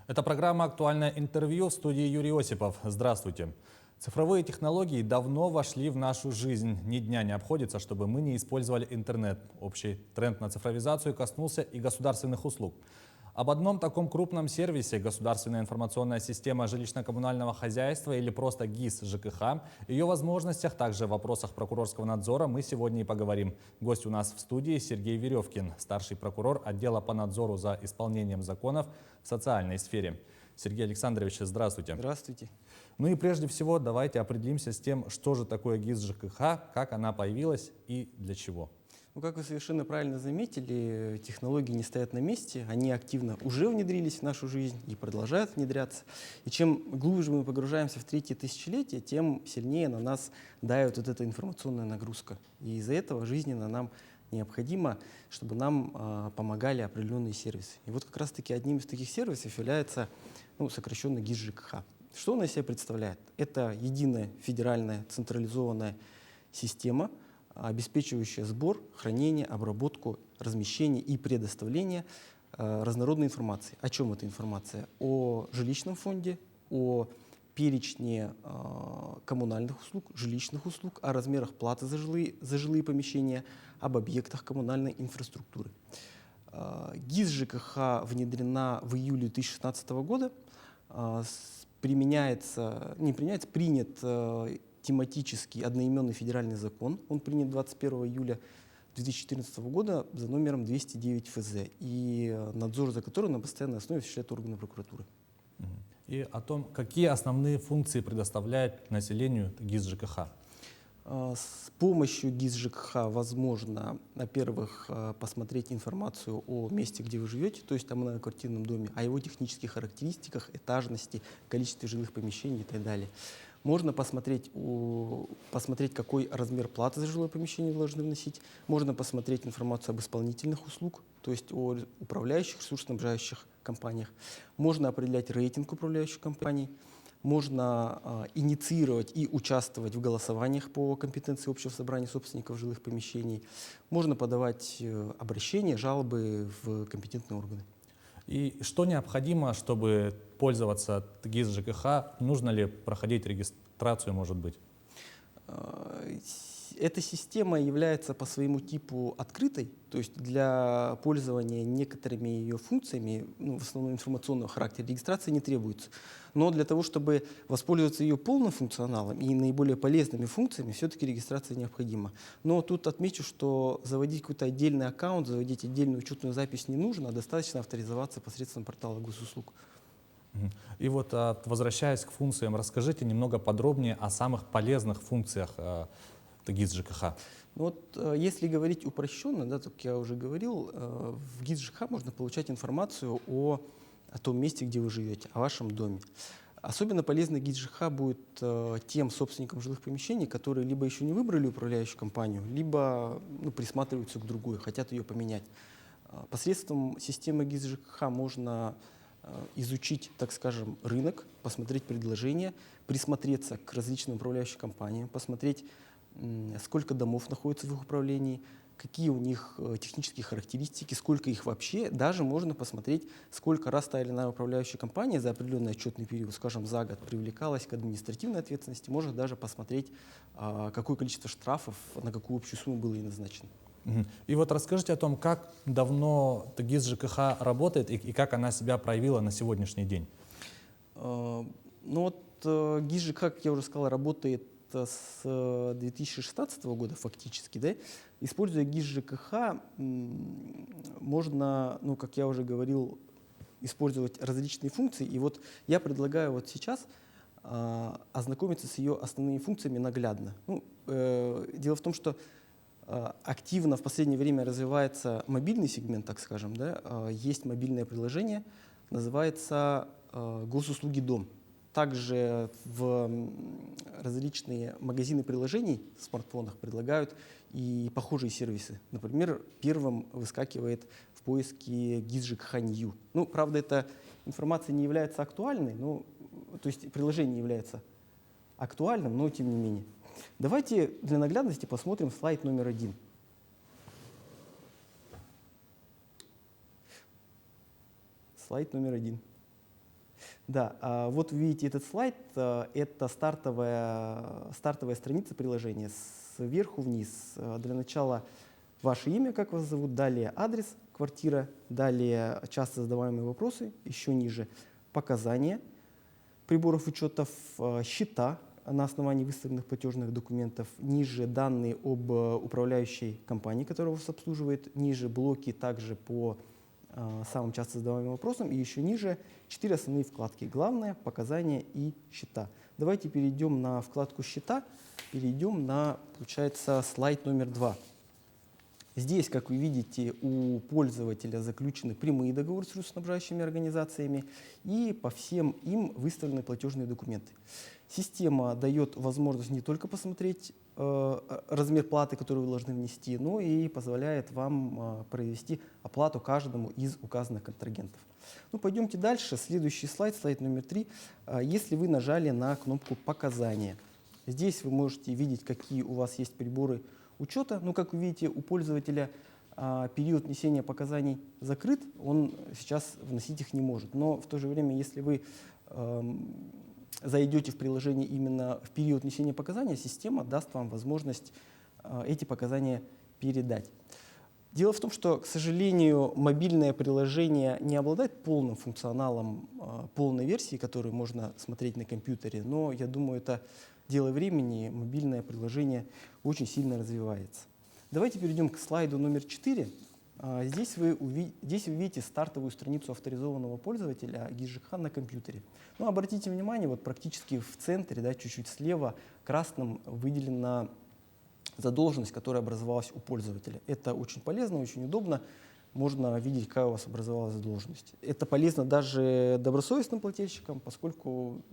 Это программа «Актуальное интервью», в студии Юрий Осипов. Здравствуйте. Цифровые технологии давно вошли в нашу жизнь. Ни дня не обходится, чтобы мы не использовали интернет. Общий тренд на цифровизацию коснулся и государственных услуг. Об одном таком крупном сервисе «Государственная информационная система жилищно-коммунального хозяйства» или просто ГИС ЖКХ, ее возможностях, также в вопросах прокурорского надзора мы сегодня и поговорим. Гость у нас в студии Сергей Веревкин, старший прокурор отдела по надзору за исполнением законов в социальной сфере. Сергей Александрович, здравствуйте. Здравствуйте. Ну и прежде всего давайте определимся с тем, что же такое ГИС ЖКХ, как она появилась и для чего. Ну, как вы совершенно правильно заметили, технологии не стоят на месте, они активно уже внедрились в нашу жизнь и продолжают внедряться. И чем глубже мы погружаемся в третье тысячелетие, тем сильнее на нас давит вот эта информационная нагрузка. И из-за этого жизненно нам необходимо, чтобы нам помогали определенные сервисы. И вот как раз-таки одним из таких сервисов является сокращенно ГИС ЖКХ. Что он из себя представляет? Это единая федеральная централизованная система, обеспечивающая сбор, хранение, обработку, размещение и предоставление разнородной информации. О чем эта информация? О жилищном фонде, о перечне коммунальных услуг, жилищных услуг, о размерах платы за жилые помещения, об объектах коммунальной инфраструктуры. ГИС ЖКХ внедрена в июле 2016 года. Принят тематический одноименный федеральный закон. Он принят 21 июля 2014 года за номером 209 ФЗ. И надзор за которым на постоянной основе осуществляют органы прокуратуры. И о том, какие основные функции предоставляет населению ГИС ЖКХ. С помощью ГИС ЖКХ возможно, во-первых, посмотреть информацию о месте, где вы живете, то есть о многоквартирном доме, о его технических характеристиках, этажности, количестве жилых помещений и так далее. Можно посмотреть, какой размер платы за жилое помещение вы должны вносить. Можно посмотреть информацию об исполнительных услуг, то есть о управляющих, ресурсоснабжающих компаниях. Можно определять рейтинг управляющих компаний. Можно инициировать и участвовать в голосованиях по компетенции общего собрания собственников жилых помещений. Можно подавать обращения, жалобы в компетентные органы. И что необходимо, чтобы пользоваться ГИС ЖКХ? Нужно ли проходить регистрацию, может быть? Эта система является по своему типу открытой, то есть для пользования некоторыми ее функциями, в основном информационного характера, регистрация не требуется. Но для того, чтобы воспользоваться ее полным функционалом и наиболее полезными функциями, все-таки регистрация необходима. Но тут отмечу, что заводить какой-то отдельный аккаунт, заводить отдельную учетную запись не нужно, а достаточно авторизоваться посредством портала госуслуг. И вот, возвращаясь к функциям, расскажите немного подробнее о самых полезных функциях ГИС ЖКХ. Если говорить упрощенно, как я уже говорил, в ГИС ЖКХ можно получать информацию о том месте, где вы живете, о вашем доме. Особенно полезный ГИС ЖКХ будет тем собственникам жилых помещений, которые либо еще не выбрали управляющую компанию, либо присматриваются к другой, хотят ее поменять. Посредством системы ГИС ЖКХ можно изучить, так скажем, рынок, посмотреть предложения, присмотреться к различным управляющим компаниям, посмотреть, сколько домов находится в их управлении, какие у них технические характеристики, сколько их вообще. Даже можно посмотреть, сколько раз та или иная управляющая компания за определенный отчетный период, скажем, за год, привлекалась к административной ответственности. Можно даже посмотреть, какое количество штрафов, на какую общую сумму было и назначено. И вот расскажите о том, как давно ГИС ЖКХ работает и как она себя проявила на сегодняшний день. ГИС ЖКХ, как я уже сказал, работает с 2016 года фактически. Да? Используя ГИС ЖКХ, можно, как я уже говорил, использовать различные функции. И вот я предлагаю сейчас ознакомиться с ее основными функциями наглядно. Дело в том, что активно в последнее время развивается мобильный сегмент, так скажем. Да? Есть мобильное приложение, называется «Госуслуги Дом». Также в различные магазины приложений в смартфонах предлагают и похожие сервисы. Например, первым выскакивает в поиске ГИС ЖКХ Нью. Правда, эта информация не является актуальной, то есть приложение не является актуальным, но тем не менее. Давайте для наглядности посмотрим слайд номер 1. Слайд номер 1. Да, вот вы видите этот слайд, это стартовая страница приложения сверху вниз. Для начала ваше имя, как вас зовут, далее адрес, квартира, далее часто задаваемые вопросы, еще ниже показания приборов учетов, счета на основании выставленных платежных документов, ниже данные об управляющей компании, которая вас обслуживает, ниже блоки также по самым часто задаваемым вопросам, и еще ниже 4 основные вкладки: главное, показания и счета. Давайте перейдем на вкладку счета, перейдем на, получается, слайд номер 2. Здесь, как вы видите, у пользователя заключены прямые договоры с ресурсоснабжающими организациями, и по всем им выставлены платежные документы. Система дает возможность не только посмотреть размер платы, которую вы должны внести, но и позволяет вам провести оплату каждому из указанных контрагентов. Ну, пойдемте дальше. Следующий слайд, слайд номер 3. Если вы нажали на кнопку «Показания», здесь вы можете видеть, какие у вас есть приборы учета. Ну, как вы видите, у пользователя период внесения показаний закрыт, он сейчас вносить их не может. Но в то же время, если вы зайдете в приложение именно в период внесения показаний, система даст вам возможность эти показания передать. Дело в том, что, к сожалению, мобильное приложение не обладает полным функционалом полной версии, которую можно смотреть на компьютере, но я думаю, это дело времени, мобильное приложение очень сильно развивается. Давайте перейдем к слайду номер 4. Здесь вы видите стартовую страницу авторизованного пользователя GIS-ЖКХ на компьютере. Ну, обратите внимание, вот практически в центре, да, чуть-чуть слева, красным выделена задолженность, которая образовалась у пользователя. Это очень полезно, очень удобно. Можно видеть, какая у вас образовалась задолженность. Это полезно даже добросовестным плательщикам, поскольку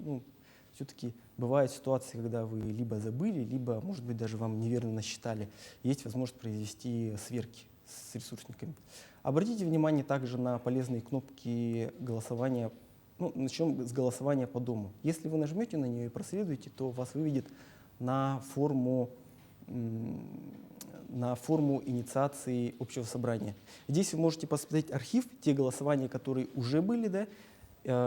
все-таки бывают ситуации, когда вы либо забыли, либо, может быть, даже вам неверно насчитали. Есть возможность произвести сверки с ресурсниками. Обратите внимание также на полезные кнопки голосования. Ну, начнем с голосования по дому. Если вы нажмете на нее и проследуете, то вас выведет на форму инициации общего собрания. Здесь вы можете посмотреть архив, те голосования, которые уже были, да,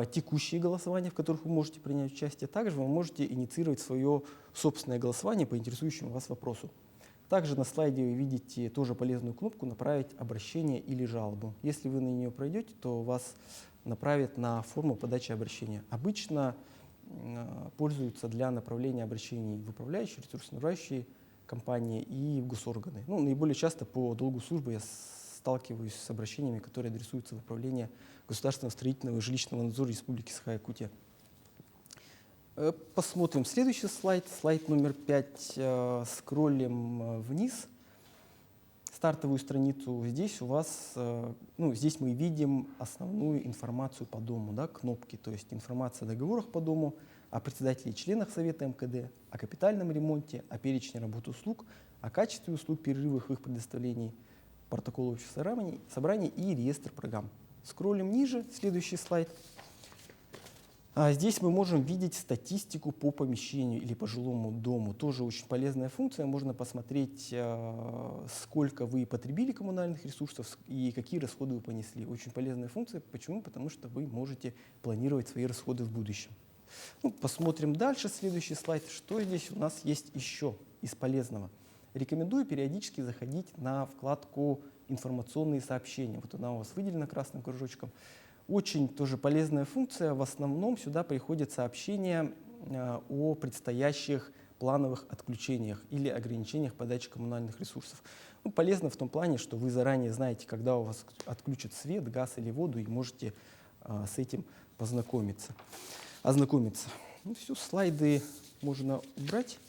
текущие голосования, в которых вы можете принять участие. Также вы можете инициировать свое собственное голосование по интересующему вас вопросу. Также на слайде вы видите тоже полезную кнопку «Направить обращение или жалобу». Если вы на нее пройдете, то вас направят на форму подачи обращения. Обычно пользуются для направления обращений в управляющие, ресурсоснабжающие компании и в госорганы. Ну, наиболее часто по долгу службы я сталкиваюсь с обращениями, которые адресуются в управление государственного строительного и жилищного надзора Республики Саха-Якутия. Посмотрим следующий слайд, слайд номер 5. Скроллим вниз. Стартовую страницу. Здесь у вас, здесь мы видим основную информацию по дому, да, кнопки, то есть информация о договорах по дому, о председателе и членах Совета МКД, о капитальном ремонте, о перечне работ услуг, о качестве услуг, перерывах в их предоставлении, протокол общих собраний и реестр программ. Скроллим ниже, следующий слайд. Здесь мы можем видеть статистику по помещению или по жилому дому. Тоже очень полезная функция. Можно посмотреть, сколько вы потребили коммунальных ресурсов и какие расходы вы понесли. Очень полезная функция. Почему? Потому что вы можете планировать свои расходы в будущем. Ну, посмотрим дальше, следующий слайд. Что здесь у нас есть еще из полезного? Рекомендую периодически заходить на вкладку «Информационные сообщения». Вот она у вас выделена красным кружочком. Очень тоже полезная функция. В основном сюда приходят сообщения о предстоящих плановых отключениях или ограничениях подачи коммунальных ресурсов. Ну, полезно в том плане, что вы заранее знаете, когда у вас отключат свет, газ или воду, и можете с этим ознакомиться. Ну, все, слайды можно убрать.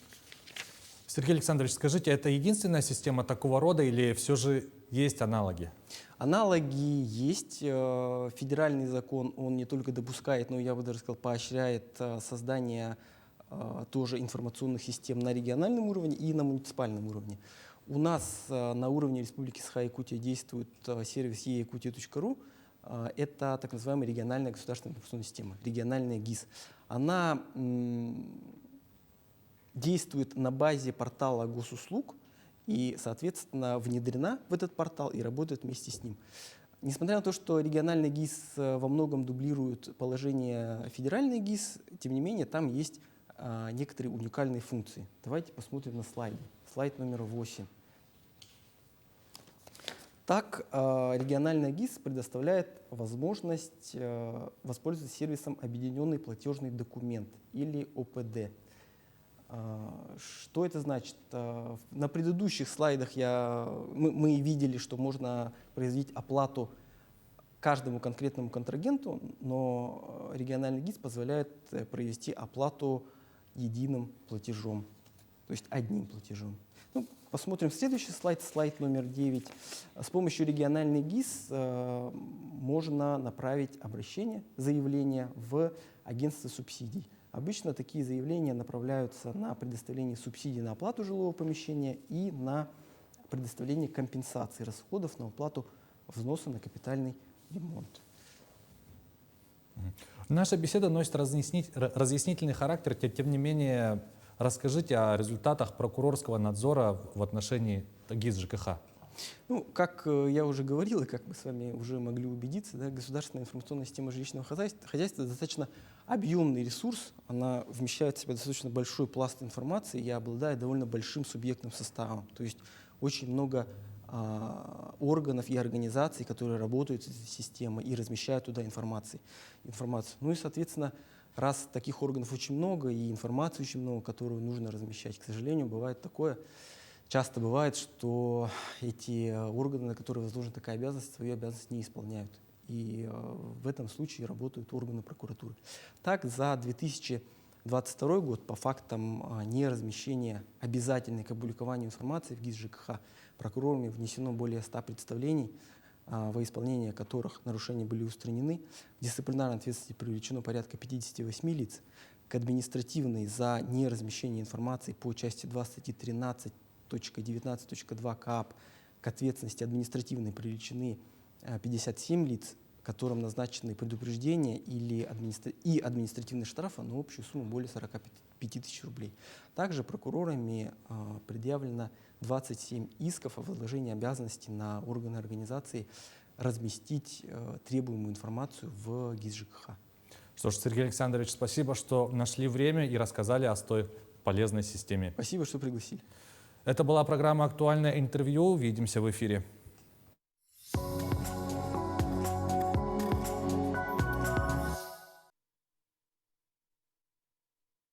Сергей Александрович, скажите, это единственная система такого рода или все же есть аналоги? Аналоги есть. Федеральный закон, он не только допускает, но я бы даже сказал, поощряет создание тоже информационных систем на региональном уровне и на муниципальном уровне. У нас на уровне Республики Саха-Якутия действует сервис e-yakutia.ru. Это так называемая региональная государственная информационная система, региональная ГИС. Она действует на базе портала госуслуг и, соответственно, внедрена в этот портал и работает вместе с ним. Несмотря на то, что региональный ГИС во многом дублирует положение федеральной ГИС, тем не менее там есть некоторые уникальные функции. Давайте посмотрим на слайде. Слайд номер 8. Так, региональная ГИС предоставляет возможность воспользоваться сервисом «Объединенный платежный документ» или ОПД. Что это значит? На предыдущих слайдах мы видели, что можно произвести оплату каждому конкретному контрагенту, но региональный ГИС позволяет провести оплату единым платежом, то есть одним платежом. Посмотрим следующий слайд, слайд номер 9. С помощью региональной ГИС можно направить обращение, заявление в агентство субсидий. Обычно такие заявления направляются на предоставление субсидий на оплату жилого помещения и на предоставление компенсации расходов на оплату взноса на капитальный ремонт. Наша беседа носит разъяснительный характер, тем не менее, расскажите о результатах прокурорского надзора в отношении ГИС ЖКХ. Как я уже говорил, и как мы с вами уже могли убедиться, да, государственная информационная система жилищного хозяйства достаточно объемный ресурс, она вмещает в себя достаточно большой пласт информации и обладает довольно большим субъектным составом. То есть очень много органов и организаций, которые работают с этой системой и размещают туда информацию. И, соответственно, раз таких органов очень много и информации очень много, которую нужно размещать, к сожалению, бывает такое, часто бывает, что эти органы, на которые возложена такая обязанность, свою обязанность не исполняют. И в этом случае работают органы прокуратуры. Так, за 2022 год по фактам неразмещения обязательной к опубликованию информации в ГИС ЖКХ прокурорами внесено более 100 представлений, во исполнение которых нарушения были устранены. В дисциплинарной ответственности привлечено порядка 58 лиц. К административной за неразмещение информации по части 2 статьи 13.19.2 КАП к ответственности административной привлечены 57 лиц, которым назначены предупреждения и административные штрафы на общую сумму более 45 тысяч рублей. Также прокурорами предъявлено 27 исков о возложении обязанности на органы организации разместить требуемую информацию в ГИС ЖКХ. Что ж, Сергей Александрович, спасибо, что нашли время и рассказали о столь полезной системе. Спасибо, что пригласили. Это была программа «Актуальное интервью». Увидимся в эфире.